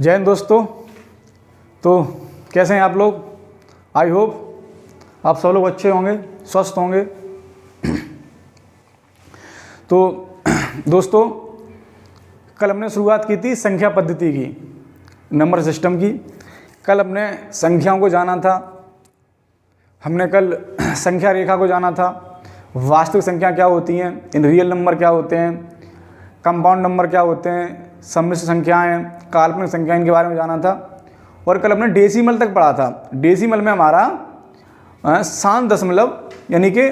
जय हिंद दोस्तों। तो कैसे हैं आप लोग? आई होप आप सब लोग अच्छे होंगे, स्वस्थ होंगे। तो दोस्तों, कल हमने शुरुआत की थी संख्या पद्धति की, नंबर सिस्टम की। कल हमने संख्याओं को जाना था, हमने कल संख्या रेखा को जाना था, वास्तविक संख्या क्या होती हैं, इन रियल नंबर क्या होते हैं, कंपाउंड नंबर क्या होते हैं, सम्मिश्र संख्याएं, काल्पनिक संख्या, इनके बारे में जाना था। और कल हमने डेसिमल तक पढ़ा था। डेसिमल में हमारा 7 दशमलव यानी कि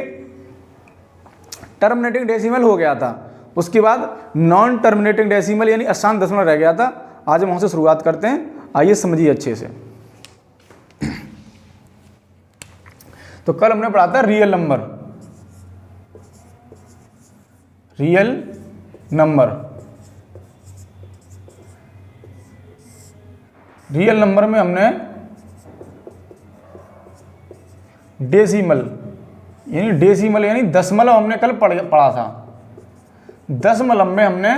टर्मिनेटिंग डेसिमल हो गया था। उसके बाद नॉन टर्मिनेटिंग डेसिमल यानी अशांत दशमलव रह गया था। आज हम वहाँ से शुरुआत करते हैं, आइए समझिए अच्छे से। तो कल हमने पढ़ा था real number. Real number, real number में हमने डेसिमल यानी दशमलव हमने कल पढ़ा था। दशमलव में हमने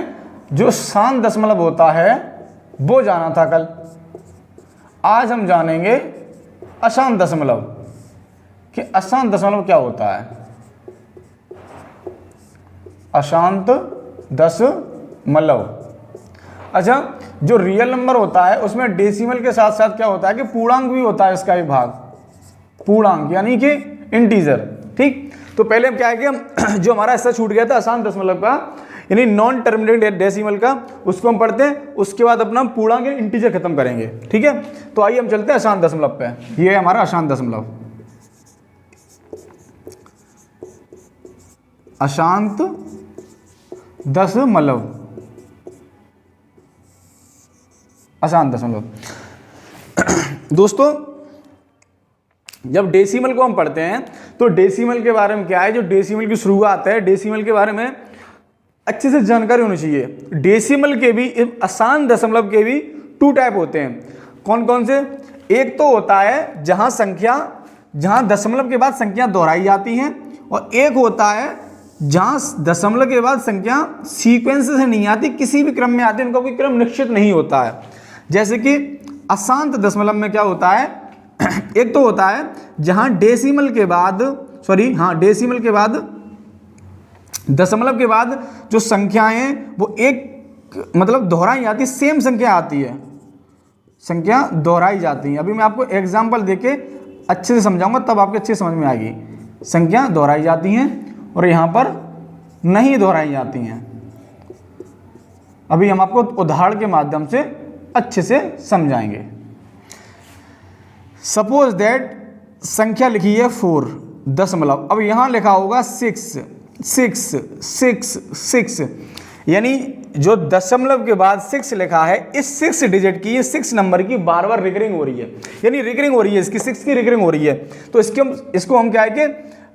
जो शांत दशमलव होता है वो जाना था कल। आज हम जानेंगे अशांत दशमलव कि अशांत दशमलव क्या होता है। अशांत दशमलव, अच्छा, जो रियल नंबर होता है उसमें डेसिमल के साथ साथ क्या होता है कि पूर्णांक भी होता है। इसका एक भाग पूर्णांक यानी कि इंटीजर। ठीक, तो पहले हम क्या है कि हम जो हमारा हिस्सा छूट गया था अशांत दशमलव का यानी नॉन टर्मिनेटिंग डेसिमल का, उसको हम पढ़ते हैं। उसके बाद अपना पूर्णांक इंटीजर खत्म करेंगे। ठीक है, तो आइए हम चलते हैं अशांत दशमलव पे। ये है हमारा अशांत दशमलव। अशांत दशमलव, अशांत दशमलव। दोस्तों, जब डेसिमल को हम पढ़ते हैं तो डेसिमल के बारे में क्या है, जो डेसिमल की शुरुआत है, डेसिमल के बारे में अच्छे से जानकारी होनी चाहिए। डेसिमल के भी, अशांत दशमलव के भी 2 टाइप होते हैं। कौन कौन से? एक तो होता है जहां दशमलव के बाद संख्या दोहराई जाती हैं, और एक होता है जहां दशमलव के बाद संख्या सीक्वेंस से नहीं आती, किसी भी क्रम में आती है, उनका कोई क्रम निश्चित नहीं होता है। जैसे कि अशांत दशमलव में क्या होता है, एक तो होता है जहां डेसिमल के बाद दशमलव के बाद जो संख्याएं वो एक मतलब दोहराई जाती, सेम संख्या आती है, संख्या दोहराई जाती है। अभी मैं आपको एग्जांपल देके अच्छे से समझाऊंगा, तब आपके अच्छे समझ में आएगी। संख्या दोहराई जाती हैं और यहां पर नहीं दोहराई जाती हैं। अभी हम आपको उदाहरण के माध्यम से अच्छे से समझाएंगे। सपोज दैट संख्या लिखी है 4 दशमलव, अब यहां लिखा होगा 6 यानी जो दशमलव के बाद 6 लिखा है, इस 6 डिजिट की, ये 6 नंबर की बार बार रिकरिंग हो रही है, यानी रिकरिंग हो रही है, इसकी 6 की रिकरिंग हो रही है। तो इसको हम क्या है कि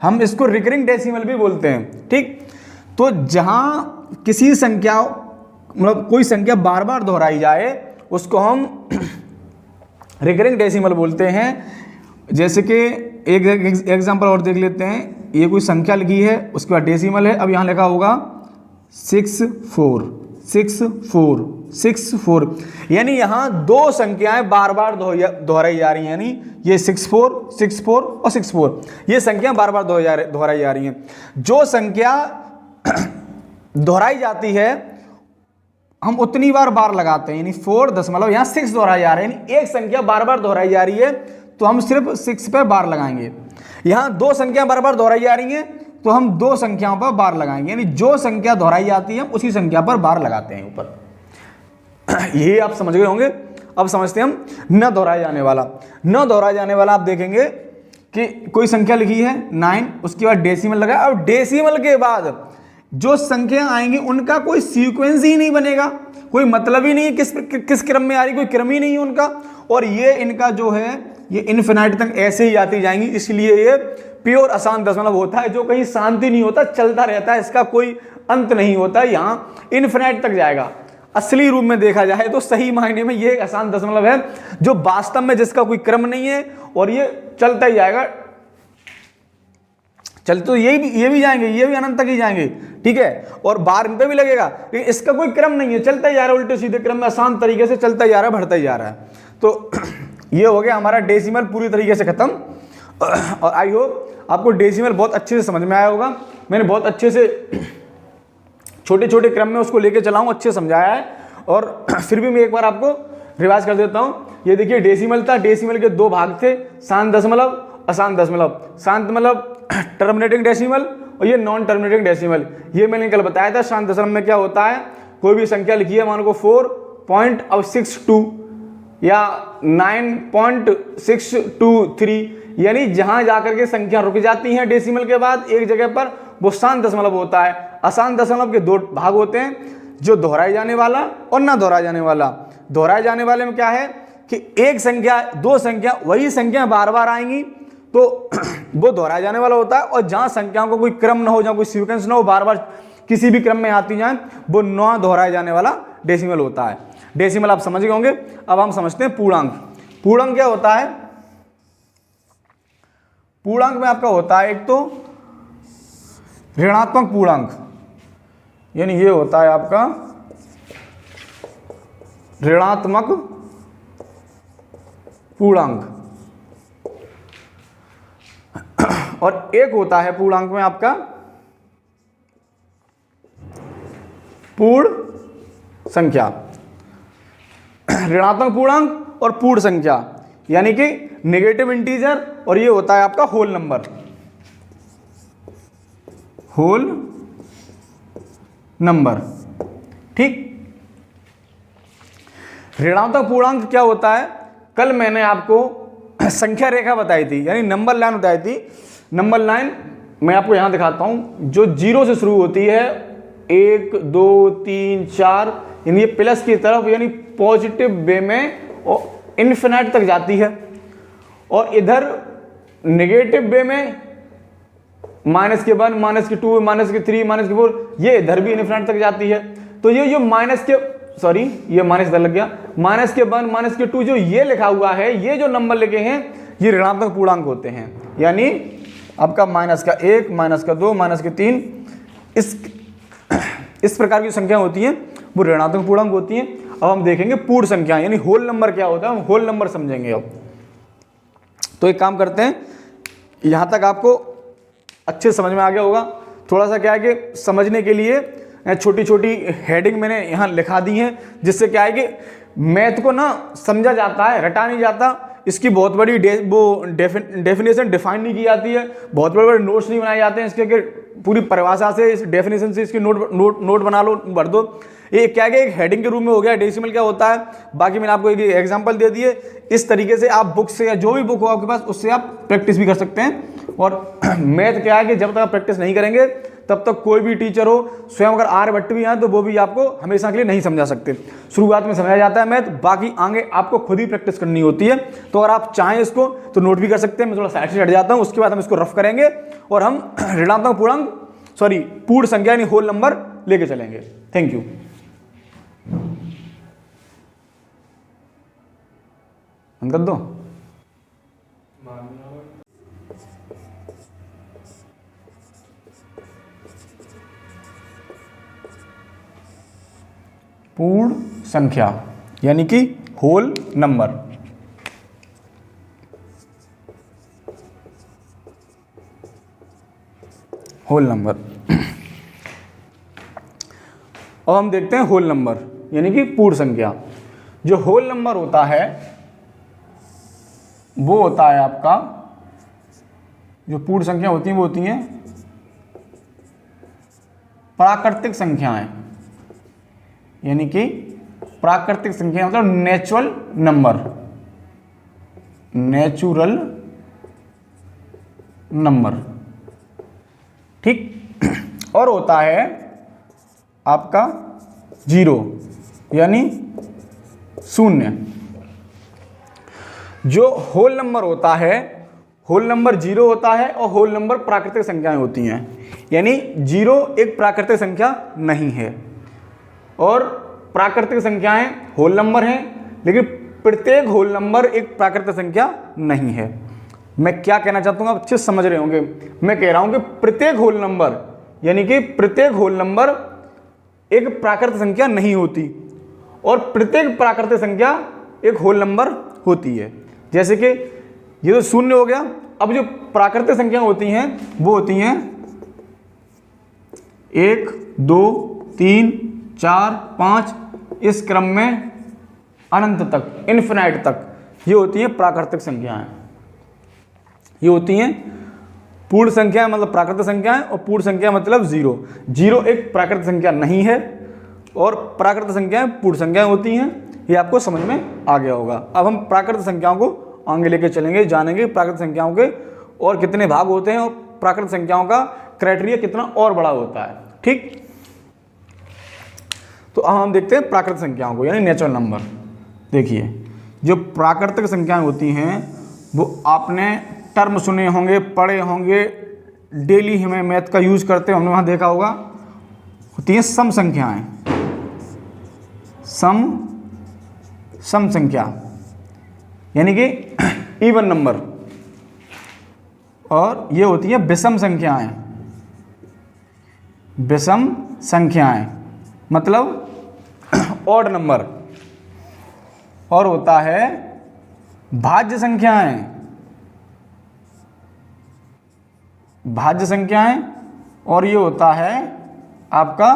हम इसको रिकरिंग डेसिमल भी बोलते हैं। ठीक, तो जहां किसी संख्या मतलब कोई संख्या बार बार दोहराई जाए उसको हम रिकरिंग डेसिमल बोलते हैं। जैसे कि एक एग्जांपल और देख लेते हैं। ये कोई संख्या लिखी है, उसके बाद डेसिमल है। अब यहाँ लिखा होगा 64 यानी यहाँ 2 संख्याएं बार बार दोहराई जा रही हैं, यानी ये 64 और 64, ये संख्या बार बार दोहराई जा रही हैं। जो संख्या दोहराई जाती है हम उतनी बार लगाते हैं, यानी 4 दशमलव, यहाँ 6 दोहराई जा रहे हैं, यानी एक संख्या बार बार दोहराई जा रही है तो हम सिर्फ 6 पे बार लगाएंगे। यहाँ 2 संख्या बार बार दोहराई जा रही हैं तो हम 2 संख्याओं पर बार लगाएंगे, यानी जो संख्या दोहराई जाती है उसी संख्या पर बार लगाते हैं ऊपर। ये आप समझ गए होंगे। अब समझते हैं हम न दोहराया जाने वाला। न दोहराया जाने वाला आप देखेंगे कि कोई संख्या लिखी है 9, उसके बाद डेसिमल लगा। अब डेसिमल के बाद जो संख्या आएंगी उनका कोई सीक्वेंस ही नहीं बनेगा, कोई मतलब ही नहीं किस क्रम में आ रही, कोई क्रम ही नहीं है उनका, और ये इनका जो है ये इन्फिनाइट तक ऐसे ही आती जाएंगी। इसलिए ये प्योर अशांत दशमलव होता है, जो कहीं शांति नहीं होता, चलता रहता है, इसका कोई अंत नहीं होता, यहाँ इन्फिनाइट तक जाएगा। असली रूप में देखा जाए तो सही मायने में ये एक अशांत दशमलव है, जो वास्तव में जिसका कोई क्रम नहीं है और ये चलता ही जाएगा, चल तो ये भी जाएंगे, ये भी अनंत तक ही जाएंगे, ठीक है। और बार इन पे भी लगेगा, लेकिन इसका कोई क्रम नहीं है, चलता ही जा रहा है उल्टे सीधे क्रम में, आसान तरीके से चलता ही जा रहा है, बढ़ता ही जा रहा है। तो ये हो गया हमारा डेसिमल पूरी तरीके से खत्म। और आई होप आपको डेसिमल बहुत अच्छे से समझ में आया होगा। मैंने बहुत अच्छे से छोटे छोटे क्रम में उसको लेके चला हूँ, अच्छे समझाया है। और फिर भी मैं एक बार आपको रिवाइज कर देता हूँ। ये देखिए डेसिमल था, डेसिमल के दो भाग थे, शांत दशमलव, अशांत दशमलव। शांत मतलब टर्मिनेटिंग डेसिमल और ये नॉन टर्मिनेटिंग डेसिमल। ये मैंने कल बताया था। शांत दशमलव में क्या होता है, कोई भी संख्या लिखी है, मान को 4.62 या 9.623, यानी जहां जाकर के संख्या रुक जाती है डेसिमल के बाद एक जगह पर, वो शांत दशमलव होता है। अशांत दशमलव के दो भाग होते हैं, जो दोहराए जाने वाला और ना दोहराए जाने वाला। दोहराए जाने वाले में क्या है कि एक संख्या, दो संख्या, वही संख्या बार बार आएंगी तो वो दोहराया जाने वाला होता है। और जहां संख्याओं को कोई क्रम ना हो, जहां कोई सीक्वेंस ना हो, बार बार किसी भी क्रम में आती जाए, वो ना दोहराया जाने वाला डेसिमल होता है। डेसिमल आप समझ गए होंगे। अब हम समझते हैं पूर्णांक। पूर्णांक क्या होता है? पूर्णांक में आपका होता है एक तो ऋणात्मक पूर्णांक, यानी ये होता है आपका ऋणात्मक पूर्णांक, और एक होता है पूर्णांक में आपका पूर्ण संख्या। ऋणात्मक पूर्णांक और पूर्ण संख्या यानी कि नेगेटिव इंटीजर, और ये होता है आपका होल नंबर, होल नंबर, ठीक। ऋणात्मक पूर्णांक क्या होता है? कल मैंने आपको संख्या रेखा बताई थी, यानी नंबर लाइन बताई थी। नंबर लाइन मैं आपको यहां दिखाता हूं, जो 0 से शुरू होती है, 1 2 3 4, यानी ये प्लस की तरफ, यानी पॉजिटिव वे में और इन्फिनिट तक जाती है। और इधर नेगेटिव वे में -1, -2, -3, -4, ये इधर भी इन्फिनिट तक जाती है। तो ये जो ये माइनस इधर लग गया, -1, -2 जो ये लिखा हुआ है, ये जो नंबर लिखे हैं, ये ऋणात्मक पूर्णांक होते हैं। यानी आपका -1, -2, -3, इस प्रकार की संख्या होती हैं, वो ऋणात्मक पूर्णांक होती हैं। अब हम देखेंगे पूर्ण संख्या यानी होल नंबर क्या होता है, हम होल नंबर समझेंगे अब। तो एक काम करते हैं, यहां तक आपको अच्छे समझ में आ गया होगा। थोड़ा सा क्या है कि समझने के लिए छोटी छोटी हेडिंग मैंने यहाँ लिखा दी हैं, जिससे क्या है कि मैथ को ना समझा जाता है, रटा नहीं जाता। इसकी बहुत बड़ी डेफिनेशन डिफाइन नहीं की जाती है, बहुत बड़े बड़े नोट्स नहीं बनाए जाते हैं इसके, कि पूरी परिभाषा से, इस डेफिनेशन से इसकी नोट बना लो, भर दो। ये क्या है, एक हेडिंग के रूप में हो गया डेसिमल क्या होता है। बाकी मैंने आपको एक एग्जांपल दे दिए। इस तरीके से आप बुक से या जो भी बुक हो आपके पास, उससे आप प्रैक्टिस भी कर सकते हैं। और मैथ क्या है कि जब तक आप प्रैक्टिस नहीं करेंगे तब तक कोई भी टीचर हो, स्वयं अगर आर्यभट्ट भी आए तो वो भी आपको हमेशा के लिए नहीं समझा सकते। शुरुआत में समझाया जाता है मैथ, बाकी आगे आपको खुद ही प्रैक्टिस करनी होती है। तो अगर आप चाहें इसको तो नोट भी कर सकते हैं। मैं थोड़ा साइड से हट जाता हूँ, उसके बाद हम इसको रफ करेंगे और हम ऋणात्मक पूर्ण संख्या यानी होल नंबर लेके चलेंगे। Thank you. बंद कर दो। पूर्ण संख्या यानी कि होल नंबर। Whole number. अब हम देखते हैं होल नंबर यानी कि पूर्ण संख्या। जो होल नंबर होता है वो होता है आपका, जो पूर्ण संख्या होती हैं वो होती हैं प्राकृतिक संख्याएं, यानी कि प्राकृतिक संख्या मतलब नेचुरल नंबर, नेचुरल नंबर, ठीक। और होता है आपका 0 यानी शून्य। जो होल नंबर होता है, होल नंबर 0 होता है और होल नंबर प्राकृतिक संख्याएं होती हैं। यानी 0 एक प्राकृतिक संख्या नहीं है और प्राकृतिक संख्याएं होल नंबर हैं, लेकिन प्रत्येक होल नंबर एक प्राकृतिक संख्या नहीं है। मैं क्या कहना चाहता हूँ आप अच्छे से समझ रहे होंगे। मैं कह रहा हूँ कि प्रत्येक होल नंबर, यानी कि प्रत्येक होल नंबर एक प्राकृत संख्या नहीं होती और प्रत्येक प्राकृत संख्या एक होल नंबर होती है। जैसे कि ये तो शून्य हो गया। अब जो प्राकृत संख्या होती हैं वो होती हैं 1 2 3 4 5, इस क्रम में अनंत तक, इन्फिनाइट तक, ये होती हैं प्राकृतिक संख्याएं। ये होती हैं पूर्ण संख्या मतलब प्राकृत संख्याएं, और पूर्ण संख्या मतलब जीरो। जीरो एक प्राकृत संख्या नहीं है और प्राकृत संख्याएं पूर्ण संख्याएं होती हैं। ये आपको समझ में आ गया होगा। अब हम प्राकृत संख्याओं को आगे लेके चलेंगे, जानेंगे प्राकृत संख्याओं के और कितने भाग होते हैं और प्राकृत संख्याओं का क्राइटेरिया कितना और बड़ा होता है। ठीक, तो अब हम देखते हैं प्राकृत संख्याओं को, यानी नेचुरल नंबर। देखिए, जो प्राकृतिक संख्याएं होती हैं वो आपने टर्म सुने होंगे, पढ़े होंगे, डेली हमें मैथ का यूज करते हैं, हमने वहाँ देखा होगा, होती हैं सम संख्याएं। सम संख्या यानी कि इवन नंबर, और ये होती है विषम संख्याएं। विषम संख्याएं मतलब ऑड नंबर, और होता है भाज्य संख्याएं। भाज्य संख्याएं, और ये होता है आपका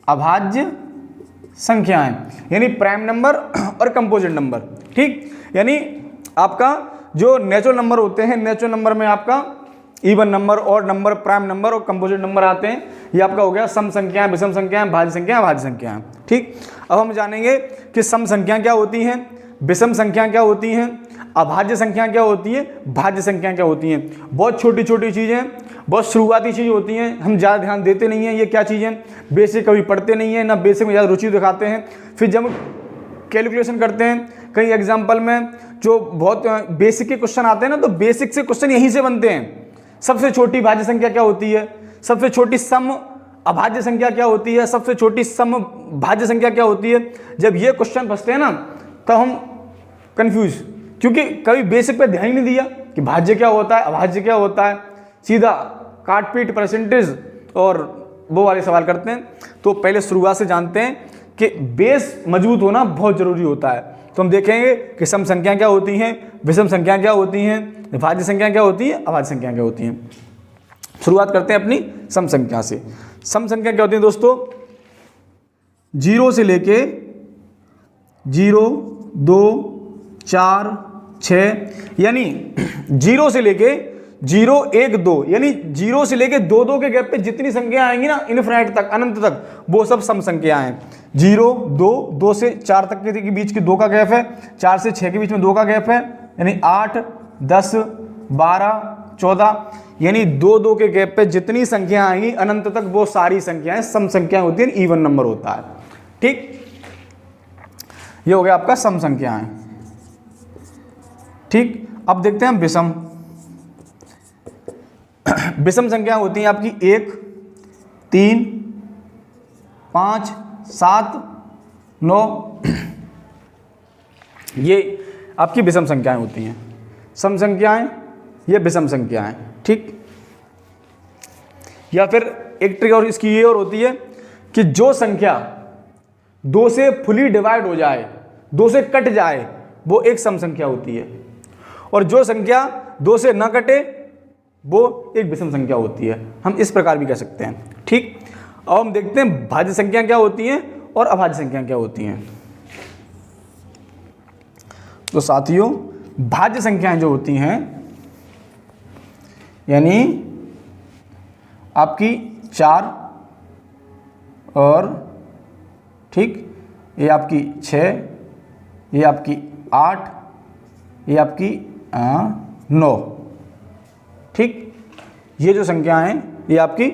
अभाज्य संख्याएं, यानी प्राइम नंबर और कंपोजिट नंबर। ठीक, यानी आपका जो नेचुरल नंबर होते हैं, नेचुरल नंबर में आपका even number, odd number, prime number और कंपोजिट नंबर आते हैं। ये आपका हो गया सम संख्याएं, विषम संख्याएं, भाज्य संख्याएं, अभाज्य संख्याएं। ठीक, अब हम जानेंगे कि सम संख्याएं क्या होती हैं, विषम संख्याएं क्या होती हैं, अभाज्य संख्याएं क्या होती है, भाज्य संख्याएं क्या होती हैं। बहुत छोटी छोटी चीज़ें, बहुत शुरुआती चीज़ होती हैं, हम ज़्यादा ध्यान देते नहीं हैं ये क्या चीज़ें, बेसिक कभी पढ़ते नहीं हैं, ना बेसिक में ज़्यादा रुचि दिखाते हैं। फिर जब कैलकुलेशन करते हैं कई एग्जाम्पल में जो बहुत बेसिक के क्वेश्चन आते हैं ना, तो बेसिक से क्वेश्चन यहीं से बनते हैं। सबसे छोटी भाज्य संख्या क्या होती है, सबसे छोटी सम अभाज्य संख्या क्या होती है, सबसे छोटी सम भाज्य संख्या क्या होती है। जब ये क्वेश्चन फंसते हैं ना तब हम कंफ्यूज, क्योंकि कभी बेसिक पे ध्यान ही नहीं दिया कि भाज्य क्या होता है, अभाज्य क्या होता है, सीधा काट पीट परसेंटेज और वो वाले सवाल करते हैं। तो पहले शुरुआत से जानते हैं कि बेस मजबूत होना बहुत जरूरी होता है। तो हम देखेंगे कि सम संख्या क्या होती हैं, विषम संख्या क्या होती हैं, भाज्य संख्या क्या होती है, अभाज्य संख्या क्या होती हैं। शुरुआत करते हैं अपनी सम संख्या से। सम संख्या क्या होती है दोस्तों, 0 से लेके 0 2 4 6, यानी 0 से लेके 0 1 2, यानी 0 से लेके 2 2 के गैप पे जितनी संख्या आएंगी ना इनफिनिट तक, अनंत तक, वो सब सम संख्या हैं। 0 2 2 से 4 तक के बीच के 2 का गैप है, 4 से 6 के बीच में 2 का गैप है, यानी 8 10 12 14, यानी 2 2 के गैप पे जितनी संख्या आएंगी अनंत तक वो सारी संख्याएं सम संख्या होती है, इवन नंबर होता है। ठीक, ये हो गया आपका सम संख्याएं। ठीक, अब देखते हैं हम विषम। विषम संख्या होती है आपकी 1 3 5 7 9, ये आपकी विषम संख्याएं होती हैं। सम संख्याएं, ये विषम संख्याएं। ठीक, या फिर एक ट्रिक और इसकी ये और होती है कि जो संख्या 2 से फुली डिवाइड हो जाए, 2 से कट जाए, वो एक सम संख्या होती है, और जो संख्या 2 से न कटे वो एक विषम संख्या होती है। हम इस प्रकार भी कह सकते हैं। ठीक, अब हम देखते हैं भाज्य संख्या क्या होती हैं और अभाज्य संख्या क्या होती हैं। तो साथियों, भाज्य संख्याएं जो होती हैं, यानी आपकी 4 और ठीक, ये आपकी 6, ये आपकी 8, ये आपकी 9। ठीक, ये जो संख्याएं हैं ये आपकी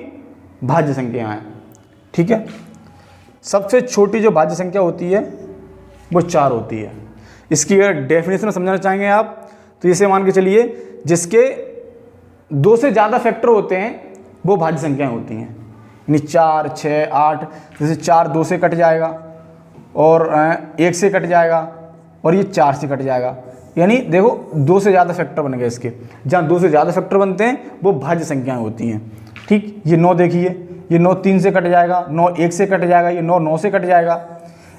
भाज्य संख्याएं हैं। ठीक है, सबसे छोटी जो भाज्य संख्या होती है वो 4 होती है। इसकी अगर डेफिनेशन समझना चाहेंगे आप तो इसे मान के चलिए जिसके 2 से ज़्यादा फैक्टर होते हैं वो भाज्य संख्याएं होती हैं, यानी 4 6 8। जैसे 4 2 से कट जाएगा और 1 से कट जाएगा और ये 4 से कट जाएगा। यानी देखो 2 से ज़्यादा फैक्टर बन गए इसके, जहाँ 2 से ज़्यादा फैक्टर बनते हैं वो भाज्य संख्याएं होती हैं। ठीक, ये 9 देखिए, ये 9 3 से कट जाएगा, 9 1 से कट जाएगा, ये 9 9 से कट जाएगा।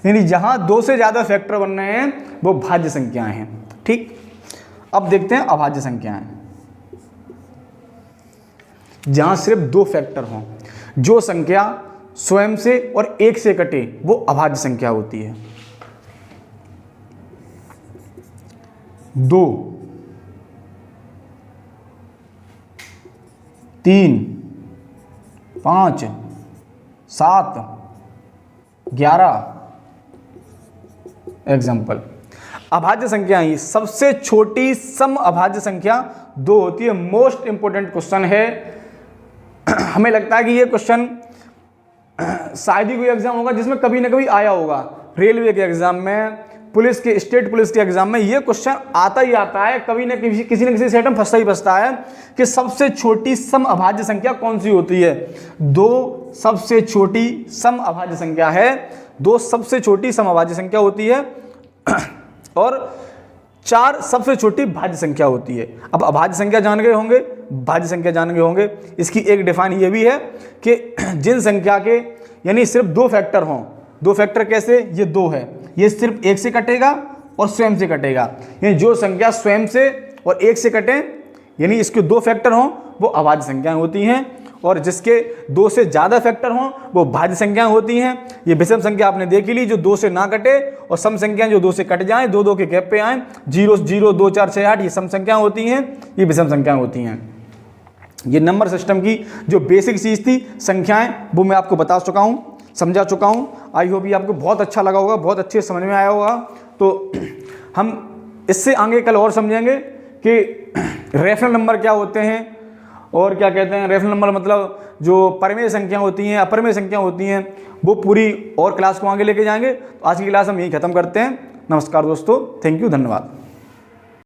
यानी जहाँ 2 से ज़्यादा फैक्टर बन रहे हैं वो भाज्य संख्याएं हैं। ठीक, अब देखते हैं अभाज्य संख्याएं, जहाँ सिर्फ 2 फैक्टर हों, जो संख्या स्वयं से और 1 से कटे वो अभाज्य संख्या होती है। 2 3 5 7 11 एग्जाम्पल। अभाज्य संख्या ही सबसे छोटी सम अभाज्य संख्या 2 होती है। मोस्ट इंपोर्टेंट क्वेश्चन है। हमें लगता है कि ये क्वेश्चन शायद ही कोई एग्जाम होगा जिसमें कभी ना कभी आया होगा। रेलवे के एग्जाम में, पुलिस के, स्टेट पुलिस के एग्जाम में ये क्वेश्चन आता ही आता है, कभी ना किसी न किसी सेट में फंसता ही फंसता है कि सबसे छोटी सम अभाज्य संख्या कौन सी होती है। 2 सबसे छोटी सम अभाज्य संख्या है, 2 सबसे छोटी सम अभाज्य संख्या होती है और 4 सबसे छोटी भाज्य संख्या होती है। अब अभाज्य संख्या जान गए होंगे, भाज्य संख्या जान गए होंगे। इसकी एक डिफाइन ये भी है कि जिन संख्या के यानी सिर्फ 2 फैक्टर हों। 2 फैक्टर कैसे, ये 2 है, ये सिर्फ 1 से कटेगा और स्वयं से कटेगा। यानी जो संख्या स्वयं से और 1 से कटे, यानी इसके 2 फैक्टर हों वो अभाज्य संख्याएं होती हैं, और जिसके 2 से ज़्यादा फैक्टर हों वो भाज्य संख्याएं होती हैं। ये विषम संख्या आपने देख ली, जो 2 से ना कटे, और सम संख्याएं जो 2 से कट जाएं, 2 2 के गैप पे आएँ, 0 0 2 4 6 8, ये सम संख्याएं होती हैं, ये विषम संख्याएं होती हैं। ये नंबर सिस्टम की जो बेसिक चीज़ थी, संख्याएं, वो मैं आपको बता चुका हूँ, समझा चुका हूँ। आई होप ये आपको बहुत अच्छा लगा होगा, बहुत अच्छे समझ में आया होगा। तो हम इससे आगे कल और समझेंगे कि रेफरल नंबर क्या होते हैं और क्या कहते हैं। रेफरल नंबर मतलब जो परिमेय संख्या होती हैं, अपरिमेय संख्या होती हैं, वो पूरी और क्लास को आगे लेके जाएंगे। तो आज की क्लास हम यही ख़त्म करते हैं। नमस्कार दोस्तों, थैंक यू, धन्यवाद।